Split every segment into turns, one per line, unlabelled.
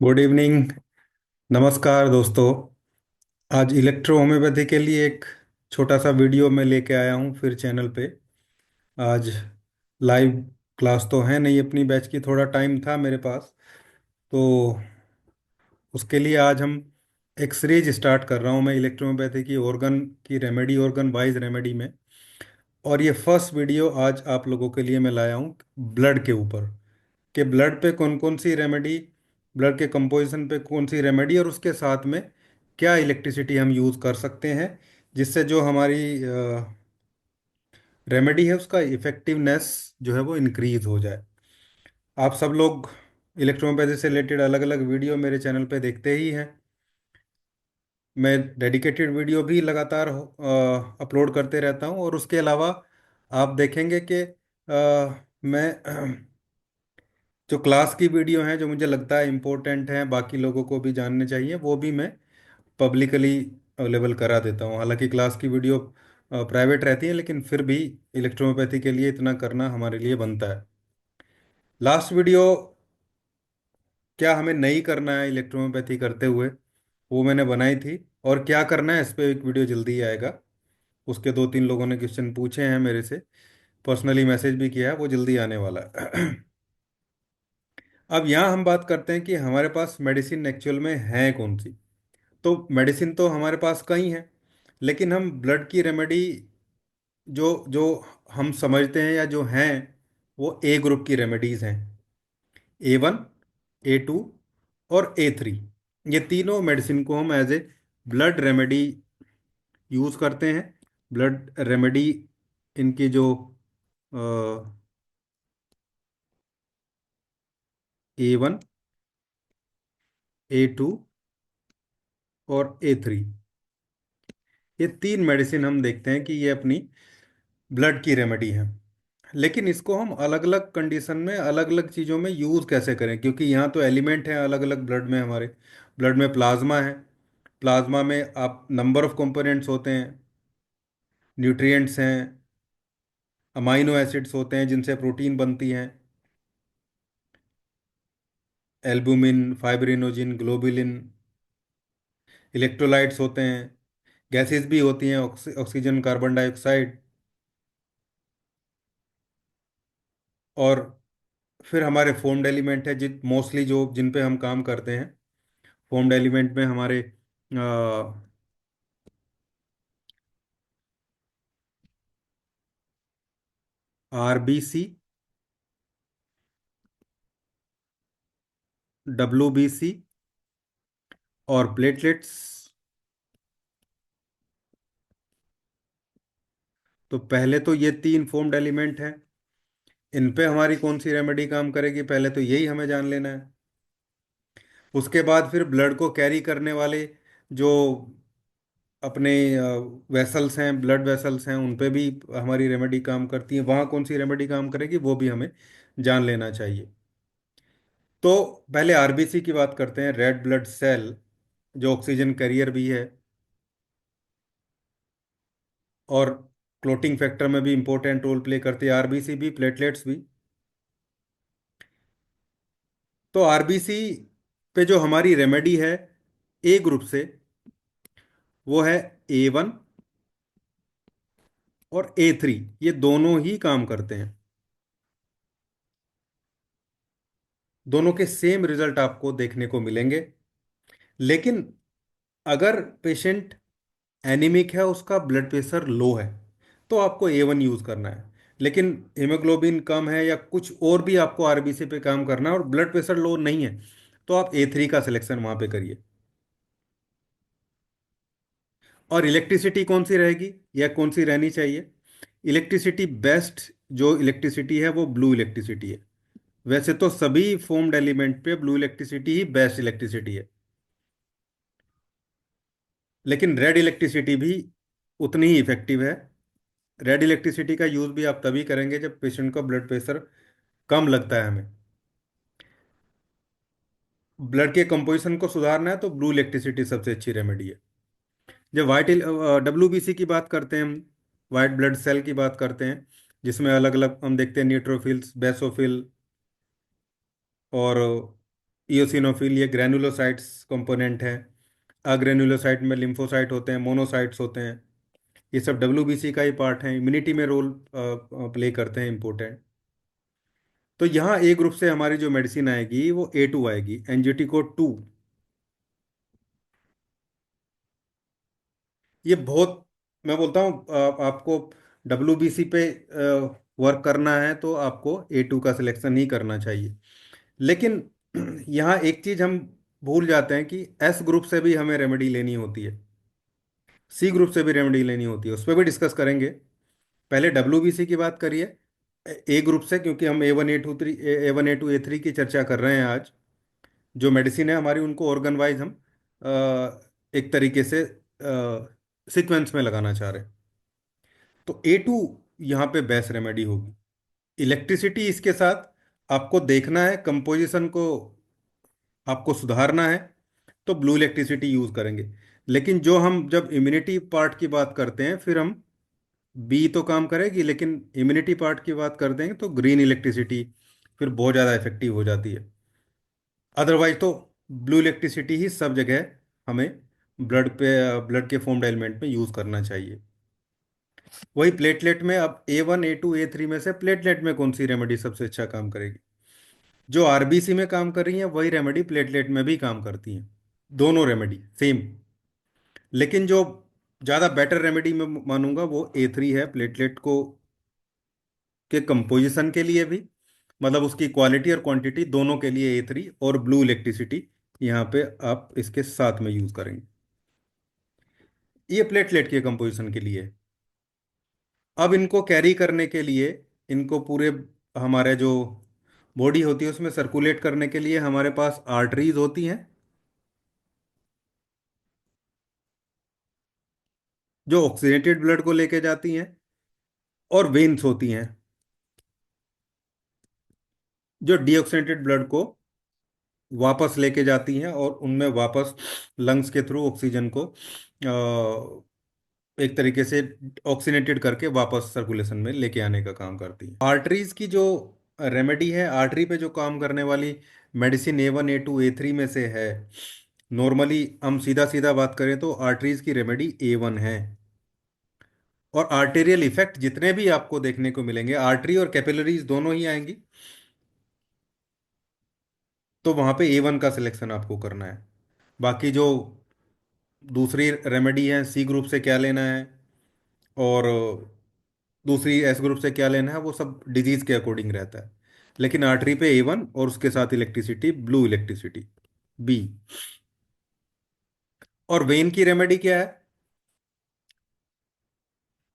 Good evening. नमस्कार दोस्तों। आज इलेक्ट्रो होम्योपैथी के लिए एक छोटा सा वीडियो मैं लेके आया हूँ फिर चैनल पे। आज लाइव क्लास तो है नहीं, अपनी बैच की थोड़ा टाइम था मेरे पास, तो उसके लिए आज हम एक सीरीज स्टार्ट कर रहा हूँ मैं इलेक्ट्रो होम्योपैथी की ऑर्गन की रेमेडी, ऑर्गन वाइज रेमेडी में। और ये फर्स्ट वीडियो आज आप लोगों के लिए मैं लाया हूँ ब्लड के ऊपर, कि ब्लड पे कौन कौन सी रेमेडी, ब्लड के कंपोजिशन पे कौन सी रेमेडी, और उसके साथ में क्या इलेक्ट्रिसिटी हम यूज़ कर सकते हैं जिससे जो हमारी रेमेडी है उसका इफेक्टिवनेस जो है वो इंक्रीज हो जाए। आप सब लोग इलेक्ट्रोपैथी से रिलेटेड अलग अलग वीडियो मेरे चैनल पे देखते ही हैं। मैं डेडिकेटेड वीडियो भी लगातार अपलोड करते रहता हूँ, और उसके अलावा आप देखेंगे कि मैं जो क्लास की वीडियो हैं जो मुझे लगता है इम्पोर्टेंट हैं, बाकी लोगों को भी जानने चाहिए, वो भी मैं पब्लिकली अवेलेबल करा देता हूँ। हालांकि क्लास की वीडियो प्राइवेट रहती है, लेकिन फिर भी इलेक्ट्रोपैथी के लिए इतना करना हमारे लिए बनता है। लास्ट वीडियो क्या हमें नहीं करना है इलेक्ट्रोपैथी करते हुए, वो मैंने बनाई थी। और क्या करना है इस पे एक वीडियो जल्दी ही आएगा। उसके दो तीन लोगों ने क्वेश्चन पूछे हैं मेरे से, पर्सनली मैसेज भी किया है, वो जल्दी आने वाला है। अब यहाँ हम बात करते हैं कि हमारे पास मेडिसिन एक्चुअल में है कौन सी। तो मेडिसिन तो हमारे पास कई हैं, लेकिन हम ब्लड की रेमेडी जो जो हम समझते हैं या जो हैं, वो ए ग्रुप की रेमेडीज हैं। A1, A2 और A3, ये तीनों मेडिसिन को हम as a blood remedy use करते हैं। ब्लड रेमेडी इनकी जो A1, A2 और A3, ये तीन मेडिसिन हम देखते हैं कि ये अपनी ब्लड की रेमेडी है। लेकिन इसको हम अलग अलग कंडीशन में अलग अलग चीज़ों में यूज़ कैसे करें, क्योंकि यहाँ तो एलिमेंट है अलग अलग ब्लड में। हमारे ब्लड में प्लाज्मा है, प्लाज्मा में आप नंबर ऑफ कंपोनेंट्स होते हैं, न्यूट्रिएंट्स हैं, अमाइनो एसिड्स होते हैं जिनसे प्रोटीन बनती हैं, एल्बुमिन, फाइब्रिनोजिन, ग्लोबुलिन, इलेक्ट्रोलाइट्स होते हैं, गैसेस भी होती हैं, ऑक्सीजन, कार्बन डाइऑक्साइड। और फिर हमारे फोम्ड एलिमेंट है जिन मोस्टली जो जिन पे हम काम करते हैं। फोम्ड एलिमेंट में हमारे RBC, WBC और प्लेटलेट्स। तो पहले तो ये तीन फोम्ड एलिमेंट हैं, इन पे हमारी कौन सी रेमेडी काम करेगी, पहले तो यही हमें जान लेना है। उसके बाद फिर ब्लड को कैरी करने वाले जो अपने वेसल्स हैं, ब्लड वेसल्स हैं, उन पे भी हमारी रेमेडी काम करती है। वहाँ कौन सी रेमेडी काम करेगी वो भी हमें जान लेना चाहिए। तो पहले RBC की बात करते हैं, रेड ब्लड सेल, जो ऑक्सीजन कैरियर भी है और क्लोटिंग फैक्टर में भी इंपॉर्टेंट रोल प्ले करती है, RBC भी, प्लेटलेट्स भी। तो RBC पे जो हमारी रेमेडी है ए ग्रुप से, वो है A1 और A3, ये दोनों ही काम करते हैं। दोनों के सेम रिजल्ट आपको देखने को मिलेंगे। लेकिन अगर पेशेंट एनीमिक है, उसका ब्लड प्रेशर लो है, तो आपको A1 यूज करना है। लेकिन हीमोग्लोबिन कम है या कुछ और भी आपको RBC पे काम करना है और ब्लड प्रेशर लो नहीं है, तो आप A3 का सिलेक्शन वहां पे करिए। और इलेक्ट्रिसिटी कौन सी रहेगी या कौन सी रहनी चाहिए? इलेक्ट्रिसिटी बेस्ट जो इलेक्ट्रिसिटी है वो ब्लू इलेक्ट्रिसिटी है। वैसे तो सभी फोम्ड एलिमेंट पे ब्लू इलेक्ट्रिसिटी ही बेस्ट इलेक्ट्रिसिटी है, लेकिन रेड इलेक्ट्रिसिटी भी उतनी ही इफेक्टिव है। रेड इलेक्ट्रिसिटी का यूज भी आप तभी करेंगे जब पेशेंट का ब्लड प्रेशर कम लगता है हमें। ब्लड के कंपोजिशन को सुधारना है तो ब्लू इलेक्ट्रिसिटी सबसे अच्छी रेमेडी है। जब वाइट WBC की बात करते हैं, हम वाइट ब्लड सेल की बात करते हैं, जिसमें अलग अलग हम देखते हैं न्यूट्रोफिल्स, बेसोफिल और इयोसिनोफिल ये ग्रेनुलोसाइट्स कंपोनेंट है। अग्रेनुलोसाइट में लिम्फोसाइट होते हैं, मोनोसाइट्स होते हैं। ये सब डब्ल्यूबीसी का ही पार्ट है, इम्यूनिटी में रोल प्ले करते हैं इंपॉर्टेंट। तो यहाँ ए ग्रुप से हमारी जो मेडिसिन आएगी वो A2 आएगी, एनजीटी को 2। ये बहुत, मैं बोलता हूँ आपको डब्ल्यूबीसी पे वर्क करना है तो आपको A2 का सिलेक्शन ही करना चाहिए। लेकिन यहाँ एक चीज हम भूल जाते हैं कि एस ग्रुप से भी हमें रेमेडी लेनी होती है, सी ग्रुप से भी रेमेडी लेनी होती है, उस पर भी डिस्कस करेंगे। पहले डब्ल्यूबीसी की बात करिए। ए ग्रुप से, क्योंकि हम A1 A2 3 A1 A2 A3 की चर्चा कर रहे हैं आज, जो मेडिसिन है हमारी उनको ऑर्गन वाइज हम एक तरीके से सीक्वेंस में लगाना चाह रहे हैं। तो A2 यहाँ पे बेस्ट रेमेडी होगी। इलेक्ट्रिसिटी इसके साथ आपको देखना है, कंपोजिशन को आपको सुधारना है, तो ब्लू इलेक्ट्रिसिटी यूज करेंगे। लेकिन जो हम जब इम्यूनिटी पार्ट की बात करते हैं फिर हम, बी तो काम करेगी लेकिन इम्यूनिटी पार्ट की बात कर देंगे तो ग्रीन इलेक्ट्रिसिटी फिर बहुत ज़्यादा इफेक्टिव हो जाती है। अदरवाइज तो ब्लू इलेक्ट्रिसिटी ही सब जगह हमें ब्लड के फॉर्म्ड एलिमेंट में यूज करना चाहिए। वही प्लेटलेट में, अब A1 A2 A3 में से प्लेटलेट में कौन सी रेमेडी सबसे अच्छा काम करेगी? जो आरबीसी में काम कर रही है वही रेमेडी प्लेटलेट में भी काम करती है, दोनों रेमेडी सेम। लेकिन जो ज़्यादा बेटर रेमेडी मैं मानूंगा वो A3 है, प्लेटलेट को के कंपोजिशन के लिए भी, मतलब उसकी क्वालिटी और क्वांटिटी दोनों के लिए A3, और ब्लू इलेक्ट्रिसिटी यहाँ पे आप इसके साथ में यूज करेंगे। ये प्लेटलेट के कंपोजिशन के लिए है। अब इनको कैरी करने के लिए, इनको पूरे हमारे जो बॉडी होती है उसमें सर्कुलेट करने के लिए हमारे पास आर्टरीज होती हैं, जो ऑक्सीडेटेड ब्लड को लेके जाती हैं, और वेन्स होती हैं जो डीऑक्सीडेटेड ब्लड को वापस लेके जाती हैं और उनमें वापस लंग्स के थ्रू ऑक्सीजन को एक तरीके से ऑक्सीनेटेड करके वापस सर्कुलेशन में लेके आने का काम करती है। आर्टरीज की जो रेमेडी है, आर्टरी पे जो काम करने वाली मेडिसिन A1 A2 A3 में से है। नॉर्मली हम सीधा सीधा बात करें तो आर्टरीज की रेमेडी A1 है। और आर्टेरियल इफेक्ट जितने भी आपको देखने को मिलेंगे, आर्टरी और कैपिलरीज दोनों ही आएंगी, तो वहां पे A1 का सिलेक्शन आपको करना है। बाकी जो दूसरी रेमेडी है, सी ग्रुप से क्या लेना है और दूसरी एस ग्रुप से क्या लेना है, वो सब डिजीज के अकॉर्डिंग रहता है। लेकिन आर्टरी पे A1 और उसके साथ इलेक्ट्रिसिटी ब्लू इलेक्ट्रिसिटी बी। और वेन की रेमेडी क्या है?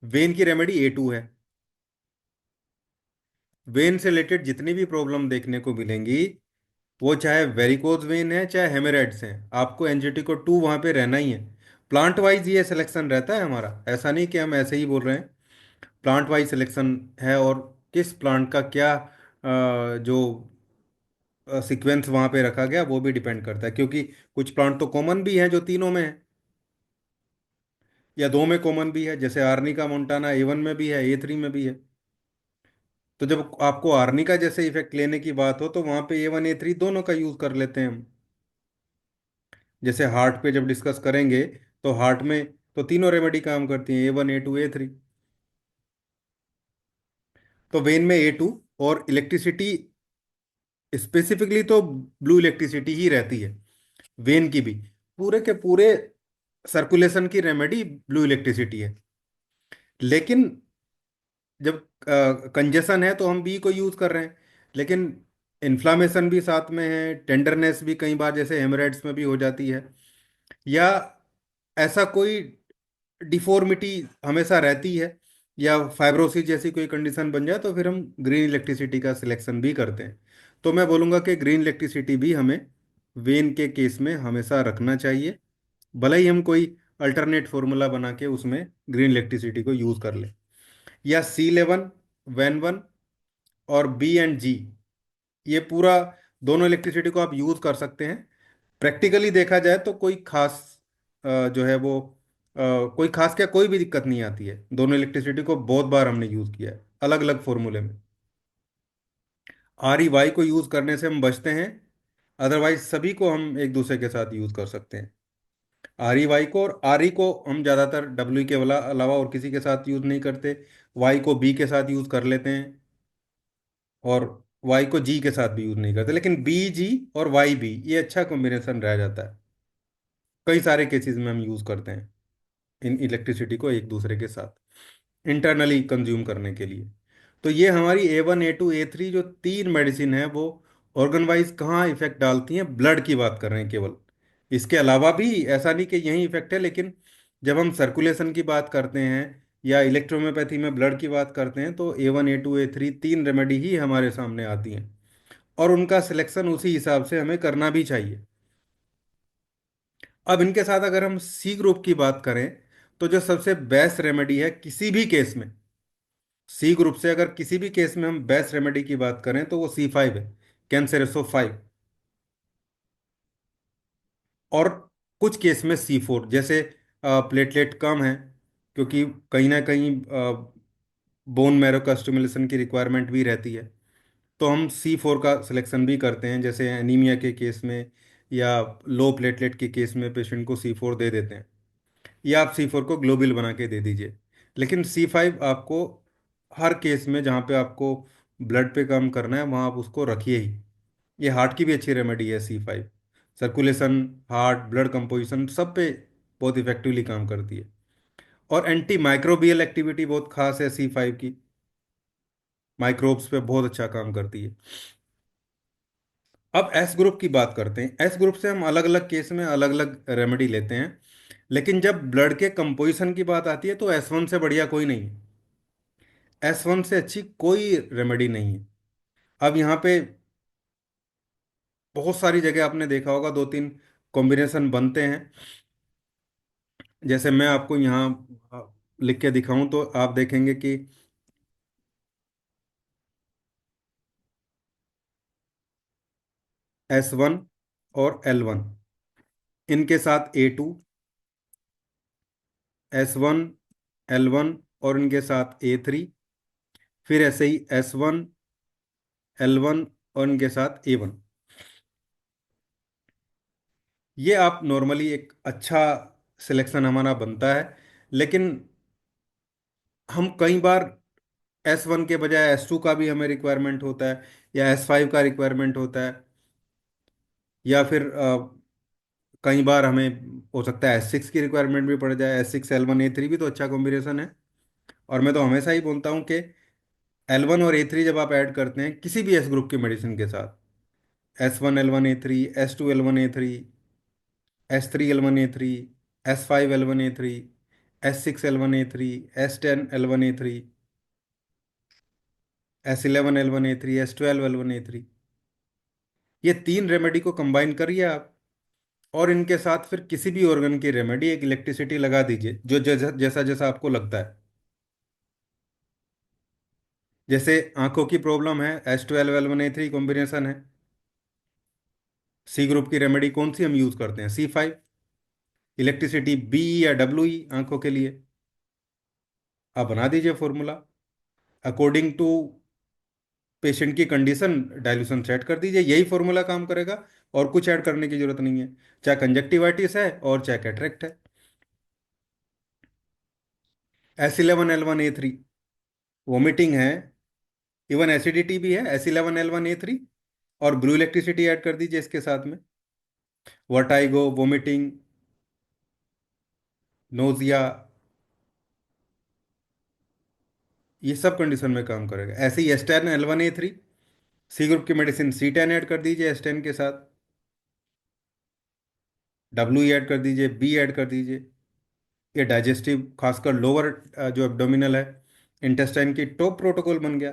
वेन की रेमेडी A2 है। वेन से रिलेटेड जितनी भी प्रॉब्लम देखने को मिलेंगी, वो चाहे वेरिकोज वेन है चाहे हेमरेड्स हैं, आपको NGT को 2 वहां पे रहना ही है। प्लांट वाइज ये सिलेक्शन रहता है हमारा, ऐसा नहीं कि हम ऐसे ही बोल रहे हैं। प्लांट वाइज सिलेक्शन है, और किस प्लांट का क्या जो सीक्वेंस वहां पे रखा गया वो भी डिपेंड करता है, क्योंकि कुछ प्लांट तो कॉमन भी हैं जो तीनों में है, या दो में कॉमन भी है, जैसे आर्निका मोंटाना A1 में भी है, A3 में भी है। तो जब आपको आर्निका जैसे इफेक्ट लेने की बात हो तो वहां पे A1 A3 दोनों का यूज कर लेते हैं हम। जैसे हार्ट पे जब डिस्कस करेंगे तो हार्ट में तो तीनों रेमेडी काम करती हैं, A1 A2 A3। तो वेन में A2, और इलेक्ट्रिसिटी स्पेसिफिकली तो ब्लू इलेक्ट्रिसिटी ही रहती है वेन की भी। पूरे के पूरे सर्कुलेशन की रेमेडी ब्लू इलेक्ट्रिसिटी है। लेकिन जब कंजेशन है तो हम बी को यूज कर रहे हैं। लेकिन इन्फ्लामेशन भी साथ में है, टेंडरनेस भी कई बार जैसे हेमरेड्स में भी हो जाती है, या ऐसा कोई डिफॉर्मिटी हमेशा रहती है, या फाइब्रोसिस जैसी कोई कंडीशन बन जाए तो फिर हम ग्रीन इलेक्ट्रिसिटी का सिलेक्शन भी करते हैं। तो मैं बोलूँगा कि ग्रीन इलेक्ट्रिसिटी भी हमें वेन के केस में हमेशा रखना चाहिए, भले ही हम कोई अल्टरनेट फॉर्मूला बना के उसमें ग्रीन इलेक्ट्रिसिटी को यूज़ कर लें। या C11 वेन 1 और B एंड G, ये पूरा दोनों इलेक्ट्रिसिटी को आप यूज़ कर सकते हैं। प्रैक्टिकली देखा जाए तो कोई खास जो है वो कोई खास क्या, कोई भी दिक्कत नहीं आती है। दोनों इलेक्ट्रिसिटी को बहुत बार हमने यूज़ किया है अलग अलग फॉर्मूले में। REY को यूज़ करने से हम बचते हैं अदरवाइज सभी को हम एक दूसरे के साथ यूज कर सकते हैं। आर ई वाई को, और आर ई को हम ज़्यादातर डब्ल्यू के अलावा और किसी के साथ यूज नहीं करते। वाई को बी के साथ यूज कर लेते हैं, और वाई को जी के साथ भी यूज नहीं करते, लेकिन बी जी और वाई बी ये अच्छा कॉम्बिनेशन रह जाता है। कई सारे केसेस में हम यूज करते हैं इन इलेक्ट्रिसिटी को एक दूसरे के साथ इंटरनली कंज्यूम करने के लिए। तो ये हमारी A1 A2 A3 जो तीन मेडिसिन है वो ऑर्गन वाइज कहाँ इफेक्ट डालती हैं, ब्लड की बात कर रहे हैं केवल। इसके अलावा भी ऐसा नहीं कि यही इफेक्ट है, लेकिन जब हम सर्कुलेशन की बात करते हैं या इलेक्ट्रोमियोपैथी में ब्लड की बात करते हैं, तो A1 A2 A3 तीन रेमेडी ही हमारे सामने आती हैं, और उनका सिलेक्शन उसी हिसाब से हमें करना भी चाहिए। अब इनके साथ अगर हम सी ग्रुप की बात करें, तो जो सबसे बेस्ट रेमेडी है किसी भी केस में, सी ग्रुप से अगर किसी भी केस में हम बेस्ट रेमेडी की बात करें तो वो C5 है, कैंसेरेसो 5। और कुछ केस में C4, जैसे प्लेटलेट कम है, क्योंकि कहीं ना कहीं बोन मैरो का स्टिमुलेशन की रिक्वायरमेंट भी रहती है, तो हम C4 का सिलेक्शन भी करते हैं, जैसे एनीमिया के केस में या लो प्लेटलेट के केस में पेशेंट को C4 दे देते हैं, या आप C4 को ग्लोबल बना के दे दीजिए। लेकिन C5 आपको हर केस में जहाँ पे आपको ब्लड पे काम करना है वहाँ आप उसको रखिए ही। ये हार्ट की भी अच्छी रेमेडी है C5, circulation, heart, blood composition सब पे बहुत इफेक्टिवली काम करती है। और एंटी माइक्रोबियल एक्टिविटी बहुत खास है C5 की, माइक्रोब्स पे बहुत अच्छा काम करती है। अब एस ग्रुप की बात करते हैं। एस ग्रुप से हम अलग अलग केस में अलग अलग रेमेडी लेते हैं, लेकिन जब ब्लड के कंपोजिशन की बात आती है तो S1 से बढ़िया कोई नहीं है, S1 से अच्छी कोई रेमेडी नहीं है। अब यहाँ पे बहुत सारी जगह आपने देखा होगा दो तीन कॉम्बिनेशन बनते हैं। जैसे मैं आपको यहाँ लिख के दिखाऊं तो आप देखेंगे कि S1 और L1, इनके साथ A2, S1 L1 और इनके साथ A3, फिर ऐसे ही S1 L1 और इनके साथ A1। ये आप नॉर्मली एक अच्छा सिलेक्शन हमारा बनता है। लेकिन हम कई बार S1 के बजाय S2 का भी हमें रिक्वायरमेंट होता है, या S5 का रिक्वायरमेंट होता है, या फिर कई बार हमें हो सकता है S6 की रिक्वायरमेंट भी पड़ जाए। S6 L1 A3 भी तो अच्छा कॉम्बिनेशन है। और मैं तो हमेशा ही बोलता हूँ कि L1 और A3 जब आप ऐड करते हैं किसी भी एस ग्रुप की मेडिसिन के साथ, S1 L1 A3, S2 L1 A3, S3 L1 A3, S5 L1 A3, S6 L1 A3, S10 L1 A3, S11 L1 A3, S12 L1 A3, ये तीन रेमेडी को कंबाइन करिए आप, और इनके साथ फिर किसी भी ऑर्गन की रेमेडी एक इलेक्ट्रिसिटी लगा दीजिए जो जैसा जैसा जैसा आपको लगता है। जैसे आंखों की प्रॉब्लम है, S12 L1 A3 कॉम्बिनेशन है। सी ग्रुप की रेमेडी कौन सी हम यूज करते हैं? C5। इलेक्ट्रिसिटी बी या डब्ल्यू आंखों के लिए, आप बना दीजिए फॉर्मूला अकॉर्डिंग टू पेशेंट की कंडीशन, डाइल्यूशन सेट कर दीजिए, यही फॉर्मूला काम करेगा, और कुछ ऐड करने की जरूरत नहीं है, चाहे कंजक्टिवाइटिस है और चाहे कैटरेक्ट है। S11 L1 A3 वोमिटिंग है, इवन एसिडिटी भी है, S11 L1 A3, और ब्लू इलेक्ट्रिसिटी ऐड कर दीजिए इसके साथ में, वर्टाइगो, वोमिटिंग, नोजिया, ये सब कंडीशन में काम करेगा। ऐसे ही S10 L1 A3, C group की मेडिसिन C10 ऐड कर दीजिए S10 के साथ, डब्ल्यू ऐड कर दीजिए, बी ऐड कर दीजिए। ये डाइजेस्टिव, खासकर लोअर जो एब्डोमिनल है, इंटेस्टाइन की टॉप प्रोटोकॉल बन गया।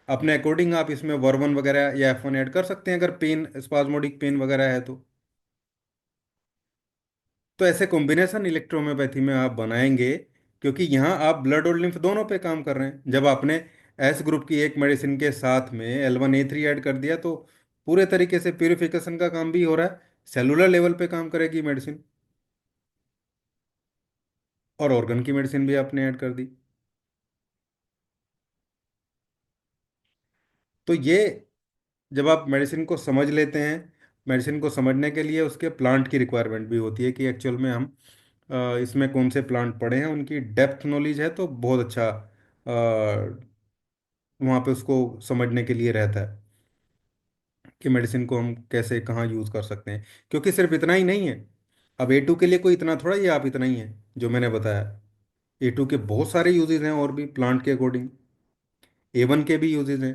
अपने अकॉर्डिंग आप इसमें वर्मन वगैरह या F1 ऐड कर सकते हैं अगर पेन, स्पाज्मोडिक पेन वगैरह है तो ऐसे कॉम्बिनेशन इलेक्ट्रोहोम्योपैथी में आप बनाएंगे, क्योंकि यहाँ आप ब्लड और लिम्फ दोनों पे काम कर रहे हैं। जब आपने एस ग्रुप की एक मेडिसिन के साथ में L1 A3 ऐड कर दिया तो पूरे तरीके से प्यूरिफिकेशन का काम भी हो रहा है, सेलुलर लेवल पे काम करेगी मेडिसिन, और ऑर्गन की मेडिसिन भी आपने ऐड कर दी। तो ये जब आप मेडिसिन को समझ लेते हैं मेडिसिन को समझने के लिए उसके प्लांट की रिक्वायरमेंट भी होती है कि एक्चुअल में हम इसमें कौन से प्लांट पड़े हैं, उनकी डेप्थ नॉलेज है तो बहुत अच्छा वहाँ पे उसको समझने के लिए रहता है कि मेडिसिन को हम कैसे कहाँ यूज़ कर सकते हैं। क्योंकि सिर्फ इतना ही नहीं है, अब A2 के लिए कोई इतना थोड़ा ही आप इतना ही है जो मैंने बताया। A2 के बहुत सारे यूजेस हैं और भी प्लांट के अकॉर्डिंग। A1 के भी यूजेस हैं।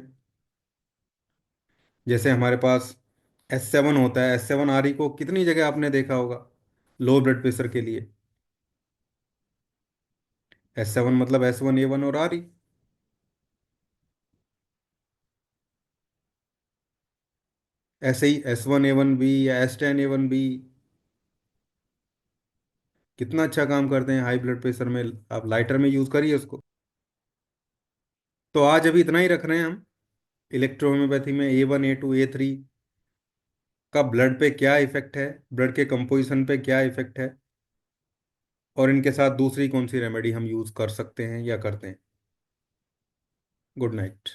जैसे हमारे पास S7 होता है, S7 RE को कितनी जगह आपने देखा होगा लो ब्लड प्रेशर के लिए। S7 मतलब S1 A1 और RE। ऐसे ही S1 A1 B या S10 A1 B कितना अच्छा काम करते हैं हाई ब्लड प्रेशर में। आप लाइटर में यूज करिए उसको। तो आज अभी इतना ही रख रहे हैं हम। इलेक्ट्रोहोम्योपैथी में A1 A2 A3 का ब्लड पे क्या इफेक्ट है, ब्लड के कंपोजिशन पे क्या इफेक्ट है, और इनके साथ दूसरी कौन सी रेमेडी हम यूज कर सकते हैं या करते हैं। Good night.